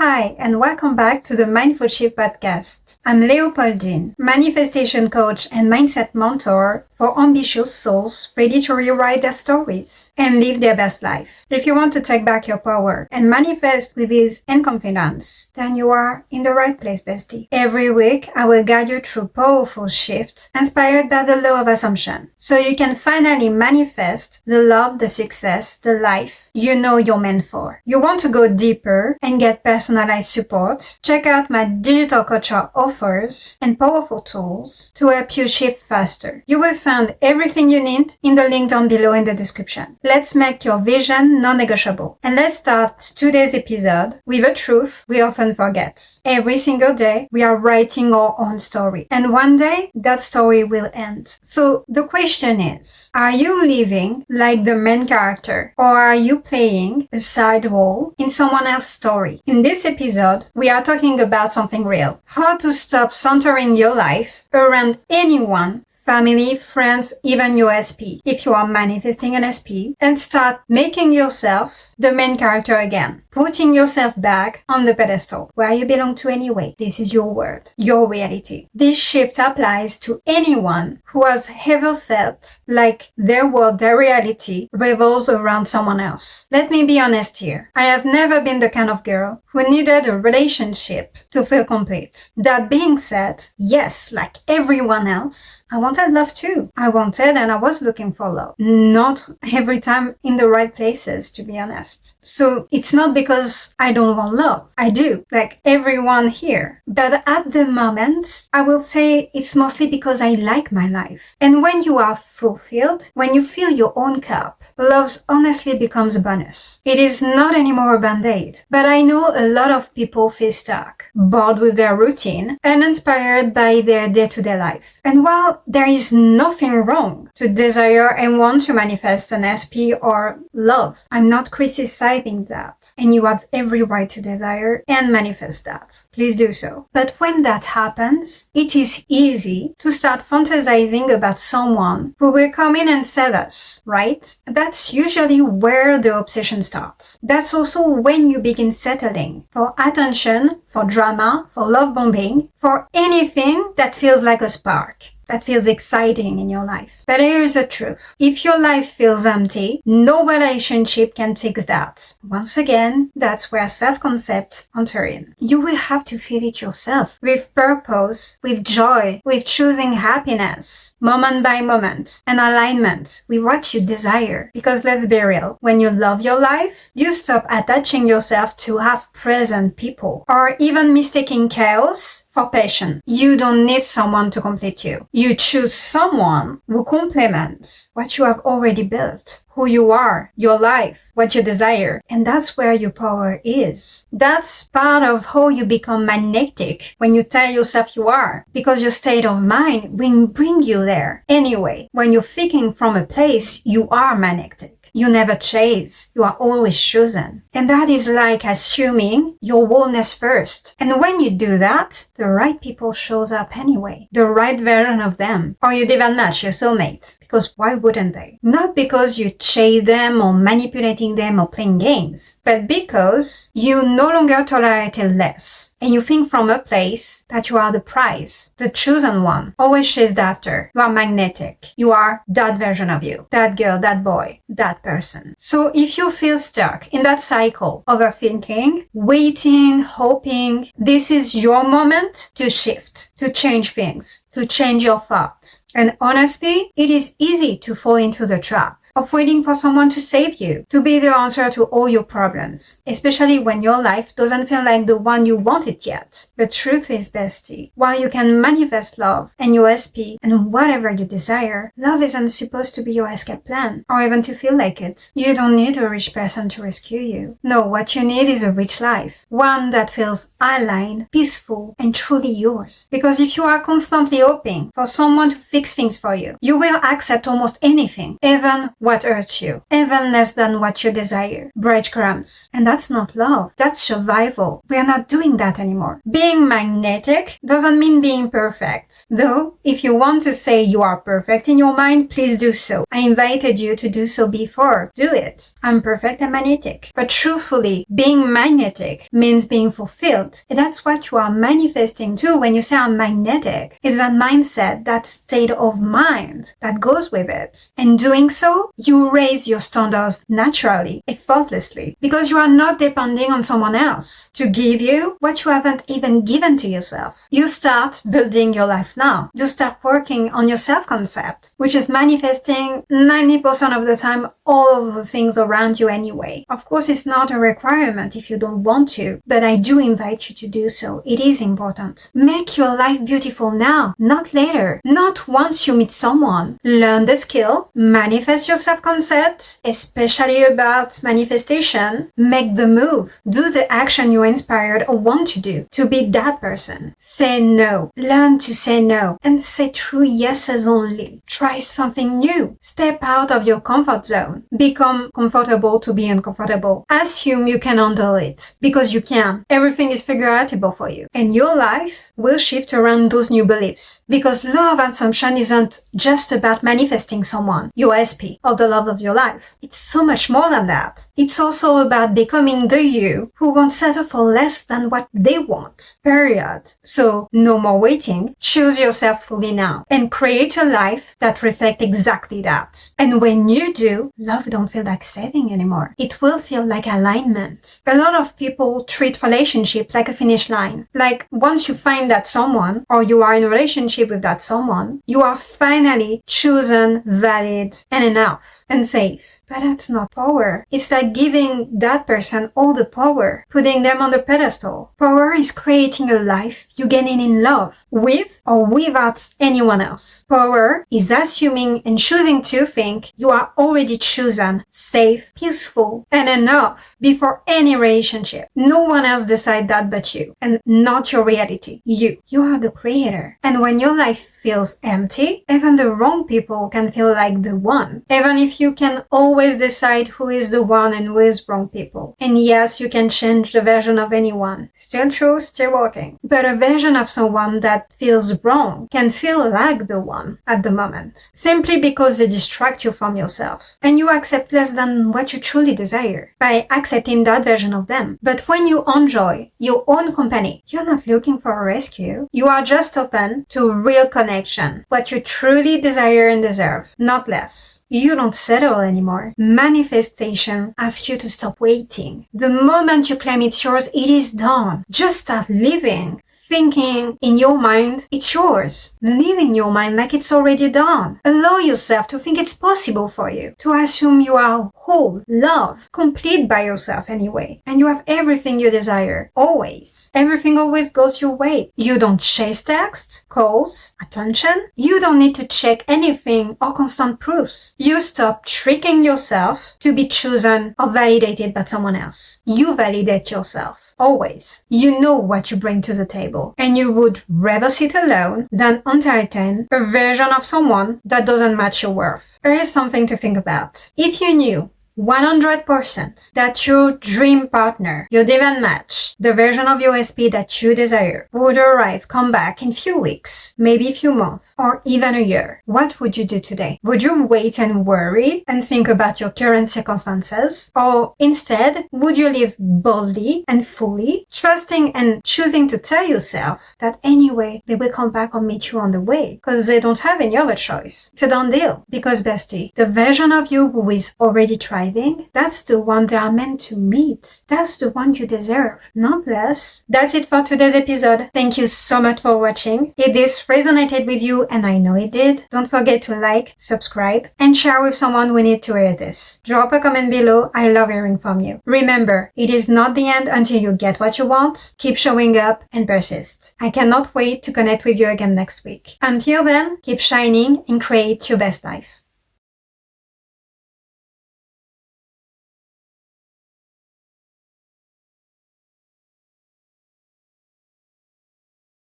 Hi, and welcome back to the Mindful Shift podcast. I'm Leopoldine, manifestation coach and mindset mentor for ambitious souls ready to rewrite their stories and live their best life. If you want to take back your power and manifest with ease and confidence, then you are in the right place, bestie. Every week, I will guide you through powerful shifts inspired by the law of assumption, so you can finally manifest the love, the success, the life you know you're meant for. You want to go deeper and get personalized support? Check out my digital coach offers and powerful tools to help you shift faster. You will find everything you need in the link down below in the description. Let's make your vision non-negotiable. And let's start today's episode with a truth we often forget. Every single day, we are writing our own story. And one day, that story will end. So the question is, are you living like the main character, or are you playing a side role in someone else's story? In this episode, we are talking about something real. How to stop centering your life around anyone, family, friends, even your SP, if you are manifesting an SP, and start making yourself the main character again. Putting yourself back on the pedestal where you belong to anyway. This is your world, your reality. This shift applies to anyone who has ever felt like their world, their reality revolves around someone else. Let me be honest here. I have never been the kind of girl who needed a relationship to feel complete. That being said, yes, like everyone else, I wanted love too. I wanted and I was looking for love. Not every time in the right places, to be honest. So it's not because I don't want love. I do, like everyone here. But at the moment, I will say it's mostly because I like my life. And when you are fulfilled, when you fill your own cup, love honestly becomes a bonus. It is not anymore a band-aid. But I know a lot of people feel stuck, bored with their routine, and inspired by their day-to-day life. And while there is nothing wrong to desire and want to manifest an SP or love, I'm not criticizing that. And you have every right to desire and manifest that. Please do so. But when that happens, it is easy to start fantasizing about someone who will come in and save us, right? That's usually where the obsession starts. That's also when you begin settling for attention, for drama, for love bombing, for anything that feels like a spark, that feels exciting in your life. But here's the truth. If your life feels empty, no relationship can fix that. Once again, that's where self-concept enter in. You will have to feel it yourself, with purpose, with joy, with choosing happiness, moment by moment, and alignment with what you desire. Because let's be real, when you love your life, you stop attaching yourself to half-present people, or even mistaking chaos for passion. You don't need someone to complete you. You choose someone who complements what you have already built, who you are, your life, what you desire. And that's where your power is. That's part of how you become magnetic when you tell yourself you are, because your state of mind will bring you there. Anyway, when you're thinking from a place, you are magnetic. You never chase. You are always chosen. And that is like assuming your wholeness first. And when you do that, the right people shows up anyway. The right version of them. Or you'd even match your soulmates. Because why wouldn't they? Not because you chase them or manipulating them or playing games. But because you no longer tolerate less. And you think from a place that you are the prize. The chosen one. Always chased after. You are magnetic. You are that version of you. That girl, that boy, that person. So if you feel stuck in that cycle, overthinking, waiting, hoping, this is your moment to shift, to change things, to change your thoughts. And honestly, it is easy to fall into the trap of waiting for someone to save you, to be the answer to all your problems, especially when your life doesn't feel like the one you wanted yet. The truth is, bestie, while you can manifest love and your SP and whatever you desire, love isn't supposed to be your escape plan, or even to feel like it. You don't need a rich person to rescue you. No, what you need is a rich life, one that feels aligned, peaceful, and truly yours. Because if you are constantly hoping for someone to fix things for you, you will accept almost anything, even what hurts you, even less than what you desire. Breadcrumbs. And that's not love. That's survival. We are not doing that anymore. Being magnetic doesn't mean being perfect. Though, if you want to say you are perfect in your mind, please do so. I invited you to do so before before, do it. I'm perfect and magnetic. But truthfully, being magnetic means being fulfilled. And that's what you are manifesting too when you say I'm magnetic. It's that mindset, that state of mind that goes with it. And doing so, you raise your standards naturally, effortlessly, because you are not depending on someone else to give you what you haven't even given to yourself. You start building your life now. You start working on your self-concept, which is manifesting 90% of the time all of the things around you anyway. Of course, it's not a requirement if you don't want to, but I do invite you to do so. It is important. Make your life beautiful now, not later, not once you meet someone. Learn the skill, manifest your self-concept, especially about manifestation. Make the move. Do the action you're inspired or want to do to be that person. Say no. Learn to say no and say true yeses only. Try something new. Step out of your comfort zone. Become comfortable to be uncomfortable. Assume you can handle it because you can. Everything is figureoutable for you. And your life will shift around those new beliefs. Because law of assumption isn't just about manifesting someone, your SP, or the love of your life. It's so much more than that. It's also about becoming the you who won't settle for less than what they want. Period. So, no more waiting. Choose yourself fully now and create a life that reflects exactly that. And when you do, love don't feel like saving anymore. It will feel like alignment. A lot of people treat relationship like a finish line. Like once you find that someone or you are in a relationship with that someone, you are finally chosen, valid, and enough and safe. But that's not power. It's like giving that person all the power, putting them on the pedestal. Power is creating a life you get in love with or without anyone else. Power is assuming and choosing to think you are already chosen, safe, peaceful, and enough before any relationship. No one else decides that but you, and not your reality. You are the creator. And when your life feels empty, even the wrong people can feel like the one. Even if you can always decide who is the one and who is wrong people. And yes, you can change the version of anyone. Still true, still working. But a version of someone that feels wrong can feel like the one at the moment. Simply because they distract you from yourself. And you accept less than what you truly desire by accepting that version of them. But when you enjoy your own company, you're not looking for a rescue. You are just open to real connection. What you truly desire and deserve, not less. You don't settle anymore. Manifestation asks you to stop waiting. The moment you claim it's yours, it is done. Just start living. Thinking in your mind, it's yours. Live in your mind like it's already done. Allow yourself to think it's possible for you. To assume you are whole, love, complete by yourself anyway. And you have everything you desire. Always. Everything always goes your way. You don't chase text, calls, attention. You don't need to check anything or constant proofs. You stop tricking yourself to be chosen or validated by someone else. You validate yourself. Always. You know what you bring to the table. And you would rather sit alone than entertain a version of someone that doesn't match your worth. There is something to think about. If you knew 100% that your dream partner, your divine match, the version of your SP that you desire, would arrive, come back in few weeks, maybe a few months, or even a year, what would you do today? Would you wait and worry and think about your current circumstances? Or instead, would you live boldly and fully, trusting and choosing to tell yourself that anyway, they will come back or meet you on the way, because they don't have any other choice? It's a done deal. Because bestie, the version of you who is already trying, that's the one they are meant to meet. That's the one you deserve, not less. That's it for today's episode. Thank you so much for watching. If this resonated with you, and I know it did, don't forget to like, subscribe, and share with someone who needs to hear this. Drop a comment below. I love hearing from you. Remember, it is not the end until you get what you want. Keep showing up and persist. I cannot wait to connect with you again next week. Until then, keep shining and create your best life.